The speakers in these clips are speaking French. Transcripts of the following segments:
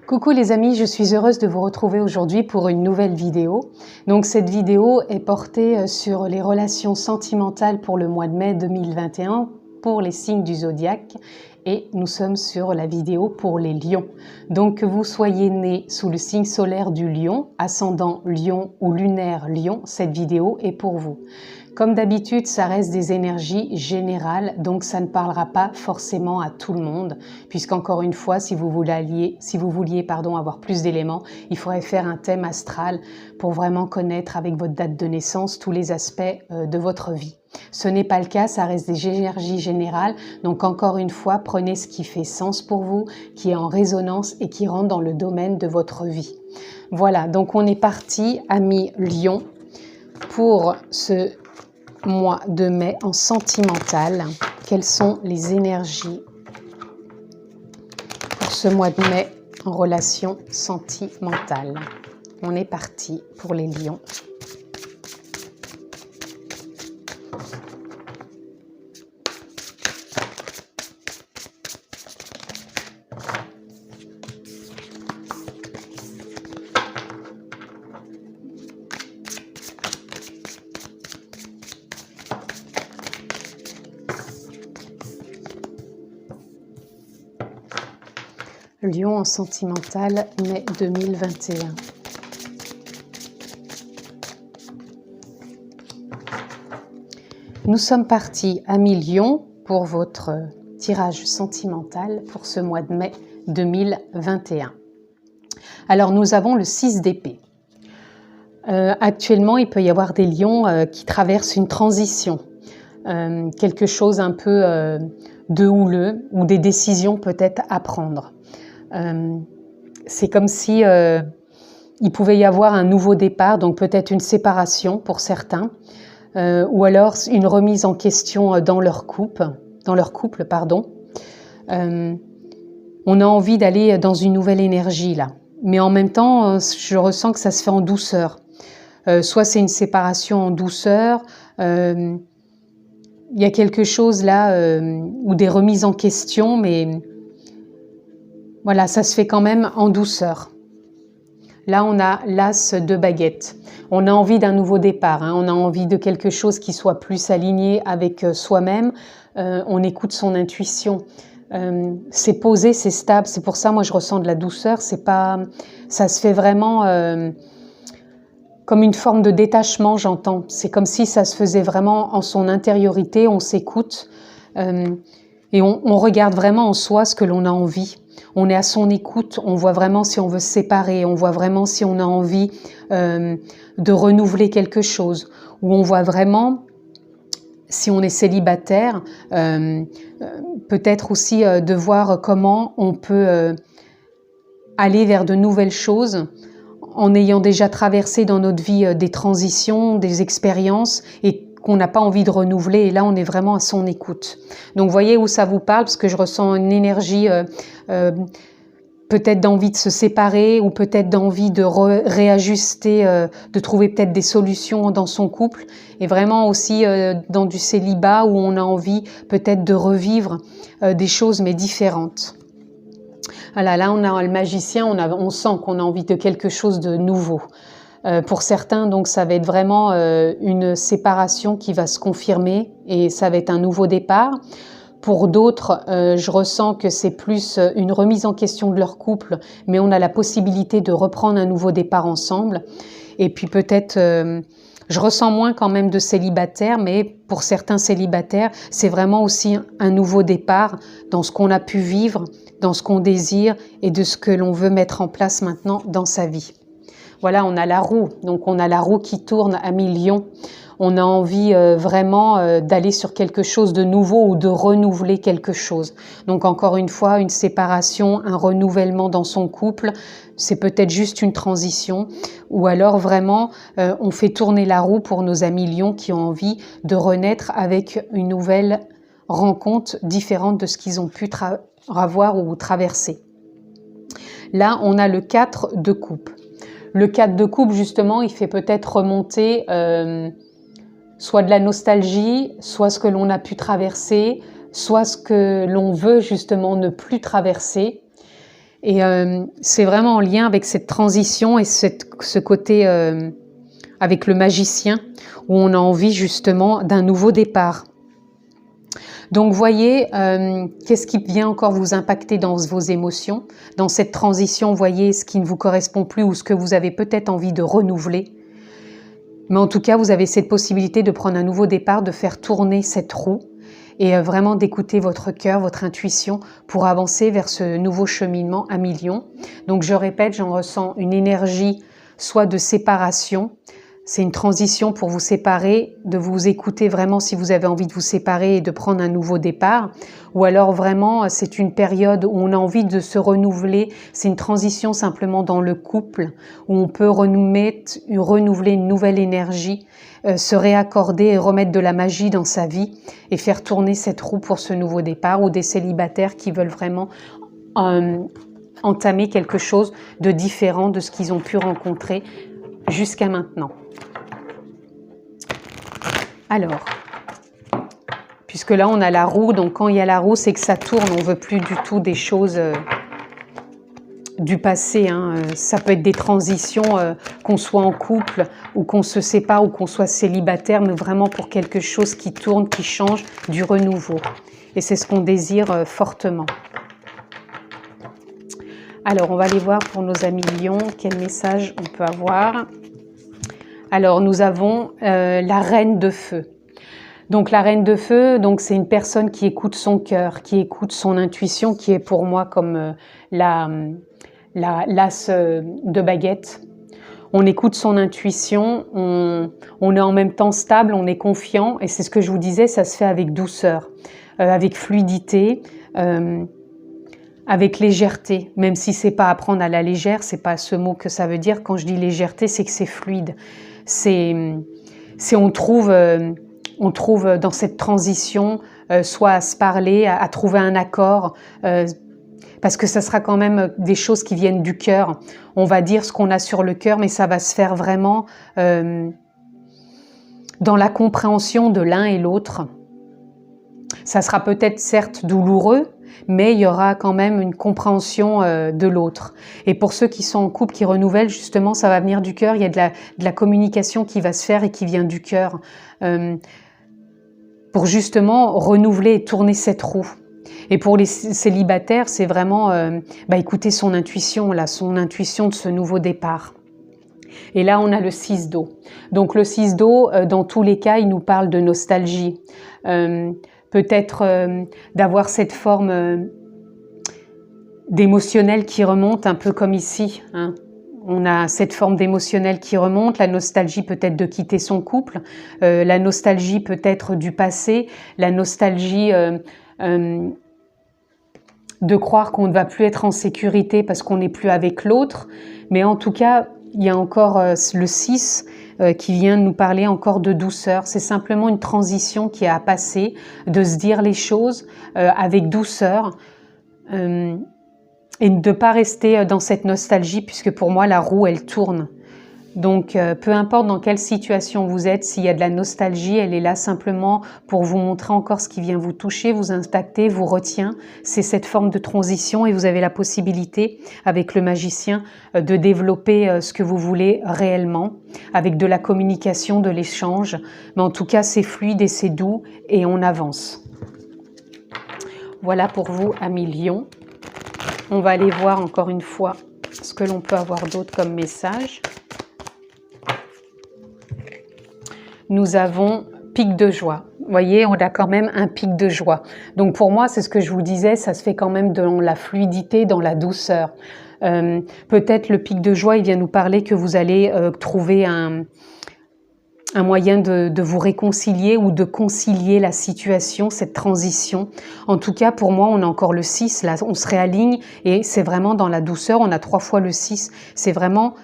Coucou les amis, je suis heureuse de vous retrouver aujourd'hui pour une nouvelle vidéo. Donc cette vidéo est portée sur les relations sentimentales pour le mois de mai 2021 pour les signes du zodiaque et nous sommes sur la vidéo pour les lions. Donc que vous soyez né sous le signe solaire du lion, ascendant lion ou lunaire lion, cette vidéo est pour vous. Comme d'habitude, ça reste des énergies générales, donc ça ne parlera pas forcément à tout le monde, puisqu'encore une fois, si vous vouliez avoir plus d'éléments, il faudrait faire un thème astral pour vraiment connaître avec votre date de naissance tous les aspects de votre vie. Ce n'est pas le cas, ça reste des énergies générales, donc encore une fois, prenez ce qui fait sens pour vous, qui est en résonance et qui rentre dans le domaine de votre vie. Voilà, donc on est parti, amis Lion, pour ce mois de mai en sentimental. Quelles sont les énergies pour ce mois de mai en relation sentimentale? On est parti pour les lions. Lion en sentimental, mai 2021. Nous sommes partis, amis Lion, pour votre tirage sentimental pour ce mois de mai 2021. Alors, nous avons le 6 d'épée. Actuellement, il peut y avoir des lions qui traversent une transition. Quelque chose un peu de houleux ou des décisions peut-être à prendre. C'est comme si il pouvait y avoir un nouveau départ, donc peut-être une séparation pour certains, ou alors une remise en question dans leur couple. On a envie d'aller dans une nouvelle énergie là, mais en même temps, je ressens que ça se fait en douceur. Soit c'est une séparation en douceur, il y a quelque chose là, ou des remises en question, mais voilà, ça se fait quand même en douceur. Là, on a l'as de baguette. On a envie d'un nouveau départ, hein. On a envie de quelque chose qui soit plus aligné avec soi-même. On écoute son intuition. C'est posé, c'est stable. C'est pour ça, moi, je ressens de la douceur. C'est pas, ça se fait vraiment comme une forme de détachement, j'entends. C'est comme si ça se faisait vraiment en son intériorité. On s'écoute et on regarde vraiment en soi ce que l'on a envie. On est à son écoute, on voit vraiment si on veut se séparer, on voit vraiment si on a envie de renouveler quelque chose, ou on voit vraiment si on est célibataire, peut-être aussi de voir comment on peut aller vers de nouvelles choses en ayant déjà traversé dans notre vie des transitions, des expériences et qu'on n'a pas envie de renouveler, et là on est vraiment à son écoute. Donc voyez où ça vous parle, parce que je ressens une énergie peut-être d'envie de se séparer, ou peut-être d'envie de réajuster, de trouver peut-être des solutions dans son couple, et vraiment aussi dans du célibat où on a envie peut-être de revivre des choses mais différentes. Voilà, là on a le magicien, on sent qu'on a envie de quelque chose de nouveau. Pour certains, donc, ça va être vraiment une séparation qui va se confirmer et ça va être un nouveau départ. Pour d'autres, je ressens que c'est plus une remise en question de leur couple, mais on a la possibilité de reprendre un nouveau départ ensemble. Et puis peut-être, je ressens moins quand même de célibataires, mais pour certains célibataires, c'est vraiment aussi un nouveau départ dans ce qu'on a pu vivre, dans ce qu'on désire et de ce que l'on veut mettre en place maintenant dans sa vie. Voilà, on a la roue, donc on a la roue qui tourne à millions. On a envie vraiment d'aller sur quelque chose de nouveau ou de renouveler quelque chose. Donc encore une fois, une séparation, un renouvellement dans son couple, c'est peut-être juste une transition. Ou alors vraiment, on fait tourner la roue pour nos amis lions qui ont envie de renaître avec une nouvelle rencontre différente de ce qu'ils ont pu avoir ou traverser. Là, on a le 4 de coupe. Le 4 de coupe, justement, il fait peut-être remonter soit de la nostalgie, soit ce que l'on a pu traverser, soit ce que l'on veut justement ne plus traverser. Et c'est vraiment en lien avec cette transition et ce côté avec le magicien, où on a envie justement d'un nouveau départ. Donc voyez, qu'est-ce qui vient encore vous impacter dans vos émotions, dans cette transition, voyez ce qui ne vous correspond plus ou ce que vous avez peut-être envie de renouveler. Mais en tout cas, vous avez cette possibilité de prendre un nouveau départ, de faire tourner cette roue et vraiment d'écouter votre cœur, votre intuition pour avancer vers ce nouveau cheminement à millions. Donc je répète, j'en ressens une énergie soit de séparation, c'est une transition pour vous séparer, de vous écouter vraiment si vous avez envie de vous séparer et de prendre un nouveau départ. Ou alors vraiment, c'est une période où on a envie de se renouveler. C'est une transition simplement dans le couple, où on peut renouveler une nouvelle énergie, se réaccorder et remettre de la magie dans sa vie et faire tourner cette roue pour ce nouveau départ. Ou des célibataires qui veulent vraiment entamer quelque chose de différent de ce qu'ils ont pu rencontrer jusqu'à maintenant. Alors, puisque là on a la roue, donc quand il y a la roue, c'est que ça tourne, on ne veut plus du tout des choses du passé. Ça peut être des transitions, qu'on soit en couple, ou qu'on se sépare, ou qu'on soit célibataire, mais vraiment pour quelque chose qui tourne, qui change, du renouveau. Et c'est ce qu'on désire fortement. Alors, on va aller voir pour nos amis lions, quel message on peut avoir. Alors, nous avons la reine de feu. Donc, la reine de feu, c'est une personne qui écoute son cœur, qui écoute son intuition, qui est pour moi comme l'as de baguette. On écoute son intuition, on est en même temps stable, on est confiant, et c'est ce que je vous disais, ça se fait avec douceur, avec fluidité, avec légèreté, même si c'est pas à prendre à la légère, c'est pas ce mot que ça veut dire. Quand je dis légèreté, c'est que c'est fluide. On trouve dans cette transition, soit à se parler, à trouver un accord, parce que ça sera quand même des choses qui viennent du cœur. On va dire ce qu'on a sur le cœur, mais ça va se faire vraiment dans la compréhension de l'un et l'autre. Ça sera peut-être certes douloureux, mais il y aura quand même une compréhension de l'autre. Et pour ceux qui sont en couple, qui renouvellent, justement, ça va venir du cœur. Il y a de la communication qui va se faire et qui vient du cœur pour justement renouveler et tourner cette roue. Et pour les célibataires, c'est vraiment écouter son intuition de ce nouveau départ. Et là, on a le 6 d'eau. Donc le 6 d'eau, dans tous les cas, il nous parle de nostalgie. Peut-être d'avoir cette forme d'émotionnel qui remonte, un peu comme ici. On a cette forme d'émotionnel qui remonte, la nostalgie peut-être de quitter son couple, la nostalgie peut-être du passé, la nostalgie de croire qu'on ne va plus être en sécurité parce qu'on n'est plus avec l'autre. Mais en tout cas, il y a encore le 6 qui vient nous parler encore de douceur. C'est simplement une transition qui est à passer, de se dire les choses avec douceur et de ne pas rester dans cette nostalgie, puisque pour moi, la roue, elle tourne. Donc, peu importe dans quelle situation vous êtes, s'il y a de la nostalgie, elle est là simplement pour vous montrer encore ce qui vient vous toucher, vous impacter, vous retient. C'est cette forme de transition et vous avez la possibilité, avec le magicien, de développer ce que vous voulez réellement, avec de la communication, de l'échange. Mais en tout cas, c'est fluide et c'est doux et on avance. Voilà pour vous, amis lions. On va aller voir encore une fois ce que l'on peut avoir d'autre comme message. Nous avons pic de joie. Vous voyez, on a quand même un pic de joie. Donc pour moi, c'est ce que je vous disais, ça se fait quand même dans la fluidité, dans la douceur. Peut-être le pic de joie, il vient nous parler que vous allez trouver un moyen de vous réconcilier ou de concilier la situation, cette transition. En tout cas, pour moi, on a encore le 6, là, on se réaligne et c'est vraiment dans la douceur. On a 3 fois le 6. C'est vraiment,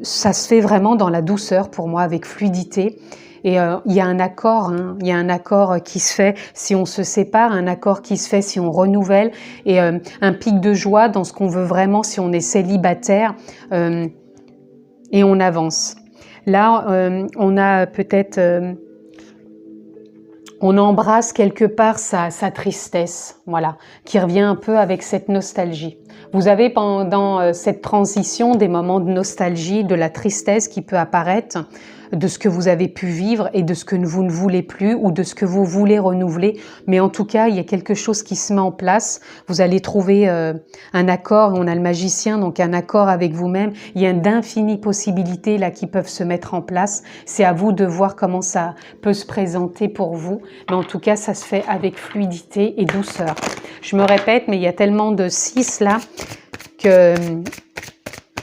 ça se fait vraiment dans la douceur pour moi, avec fluidité. Et il y a un accord, il y a un accord qui se fait si on se sépare, un accord qui se fait si on renouvelle, et un pic de joie dans ce qu'on veut vraiment si on est célibataire, et on avance. Là, on a peut-être, on embrasse quelque part sa tristesse, voilà, qui revient un peu avec cette nostalgie. Vous avez pendant cette transition des moments de nostalgie, de la tristesse qui peut apparaître, de ce que vous avez pu vivre et de ce que vous ne voulez plus ou de ce que vous voulez renouveler. Mais en tout cas, il y a quelque chose qui se met en place. Vous allez trouver un accord. On a le magicien, donc un accord avec vous-même. Il y a d'infinies possibilités là qui peuvent se mettre en place. C'est à vous de voir comment ça peut se présenter pour vous. Mais en tout cas, ça se fait avec fluidité et douceur. Je me répète, mais il y a tellement de 6 là que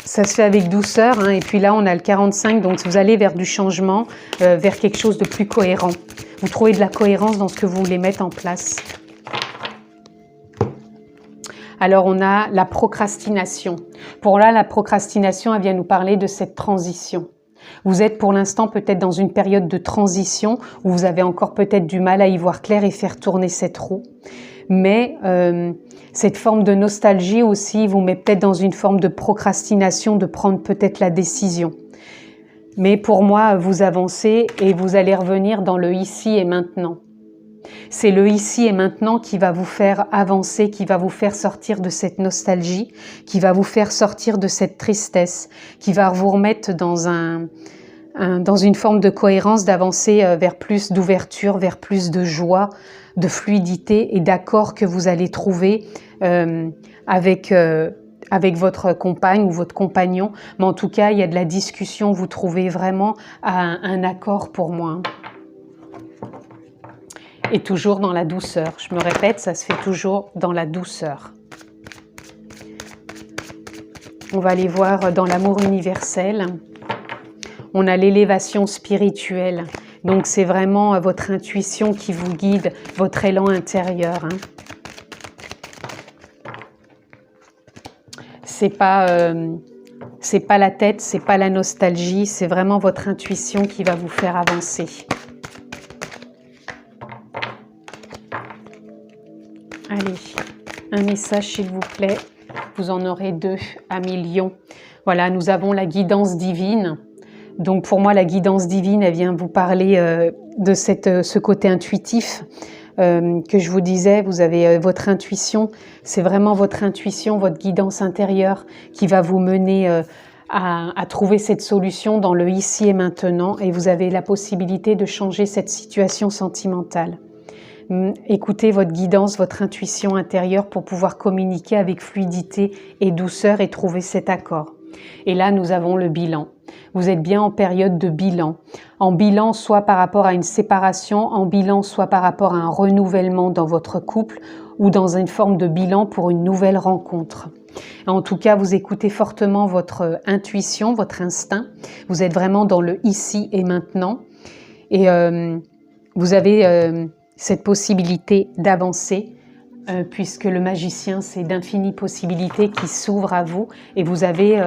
ça se fait avec douceur, hein. Et puis là, on a le 45, donc vous allez vers du changement, vers quelque chose de plus cohérent. Vous trouvez de la cohérence dans ce que vous voulez mettre en place. Alors, on a la procrastination. Pour là, la procrastination, elle vient nous parler de cette transition. Vous êtes pour l'instant peut-être dans une période de transition où vous avez encore peut-être du mal à y voir clair et faire tourner cette roue. Mais cette forme de nostalgie aussi vous met peut-être dans une forme de procrastination, de prendre peut-être la décision. Mais pour moi, vous avancez et vous allez revenir dans le ici et maintenant. C'est le ici et maintenant qui va vous faire avancer, qui va vous faire sortir de cette nostalgie, qui va vous faire sortir de cette tristesse, qui va vous remettre dans dans une forme de cohérence, d'avancer vers plus d'ouverture, vers plus de joie, de fluidité et d'accord que vous allez trouver avec votre compagne ou votre compagnon. Mais en tout cas, il y a de la discussion, vous trouvez vraiment un accord pour moi. Et toujours dans la douceur. Je me répète, ça se fait toujours dans la douceur. On va aller voir dans l'amour universel. On a l'élévation spirituelle. Donc, c'est vraiment votre intuition qui vous guide, votre élan intérieur. Hein. C'est pas la tête, c'est pas la nostalgie, c'est vraiment votre intuition qui va vous faire avancer. Allez, un message s'il vous plaît. Vous en aurez 2 à millions. Voilà, nous avons la guidance divine. Donc pour moi, la guidance divine, elle vient vous parler de ce côté intuitif que je vous disais. Vous avez votre intuition, c'est vraiment votre intuition, votre guidance intérieure qui va vous mener à trouver cette solution dans le ici et maintenant. Et vous avez la possibilité de changer cette situation sentimentale. Écoutez votre guidance, votre intuition intérieure pour pouvoir communiquer avec fluidité et douceur et trouver cet accord. Et là, nous avons le bilan. Vous êtes bien en période de bilan. En bilan, soit par rapport à une séparation, en bilan, soit par rapport à un renouvellement dans votre couple ou dans une forme de bilan pour une nouvelle rencontre. En tout cas, vous écoutez fortement votre intuition, votre instinct. Vous êtes vraiment dans le ici et maintenant. Et vous avez cette possibilité d'avancer puisque le magicien, c'est d'infinies possibilités qui s'ouvrent à vous et vous avez,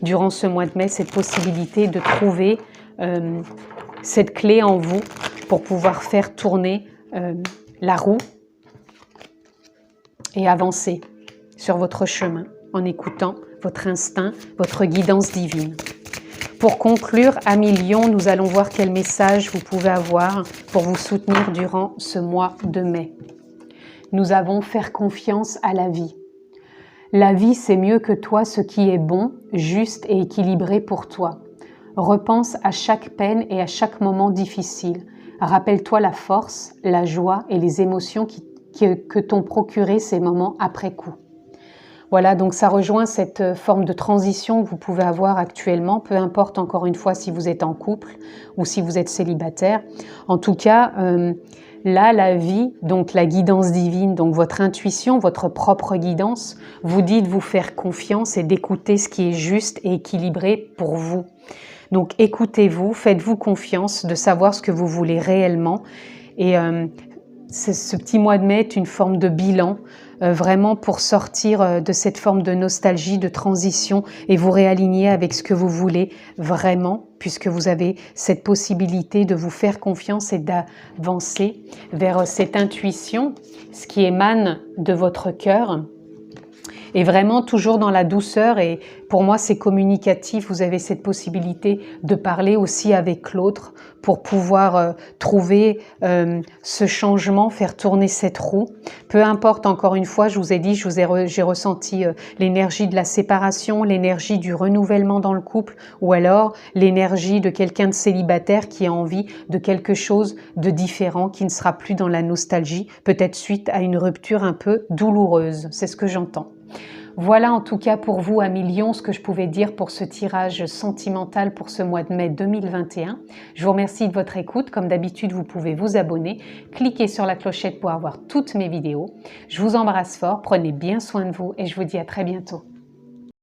durant ce mois de mai, cette possibilité de trouver cette clé en vous pour pouvoir faire tourner la roue et avancer sur votre chemin en écoutant votre instinct, votre guidance divine. Pour conclure, à millions, nous allons voir quel message vous pouvez avoir pour vous soutenir durant ce mois de mai. Nous avons faire confiance à la vie. La vie, c'est mieux que toi ce qui est bon, juste et équilibré pour toi. Repense à chaque peine et à chaque moment difficile. Rappelle-toi la force, la joie et les émotions que t'ont procuré ces moments après coup. Voilà, donc ça rejoint cette forme de transition que vous pouvez avoir actuellement, peu importe encore une fois si vous êtes en couple ou si vous êtes célibataire. En tout cas, là, la vie, donc la guidance divine, donc votre intuition, votre propre guidance, vous dit de vous faire confiance et d'écouter ce qui est juste et équilibré pour vous. Donc écoutez-vous, faites-vous confiance de savoir ce que vous voulez réellement. Et ce petit mois de mai est une forme de bilan, vraiment pour sortir de cette forme de nostalgie, de transition et vous réaligner avec ce que vous voulez vraiment, puisque vous avez cette possibilité de vous faire confiance et d'avancer vers cette intuition, ce qui émane de votre cœur. Et vraiment toujours dans la douceur, et pour moi c'est communicatif, vous avez cette possibilité de parler aussi avec l'autre pour pouvoir trouver ce changement, faire tourner cette roue. Peu importe, encore une fois, je vous ai dit, j'ai ressenti l'énergie de la séparation, l'énergie du renouvellement dans le couple, ou alors l'énergie de quelqu'un de célibataire qui a envie de quelque chose de différent, qui ne sera plus dans la nostalgie, peut-être suite à une rupture un peu douloureuse. C'est ce que j'entends. Voilà en tout cas pour vous, amis Lions, ce que je pouvais dire pour ce tirage sentimental pour ce mois de mai 2021. Je vous remercie de votre écoute. Comme d'habitude, vous pouvez vous abonner, cliquer sur la clochette pour avoir toutes mes vidéos. Je vous embrasse fort, prenez bien soin de vous et je vous dis à très bientôt.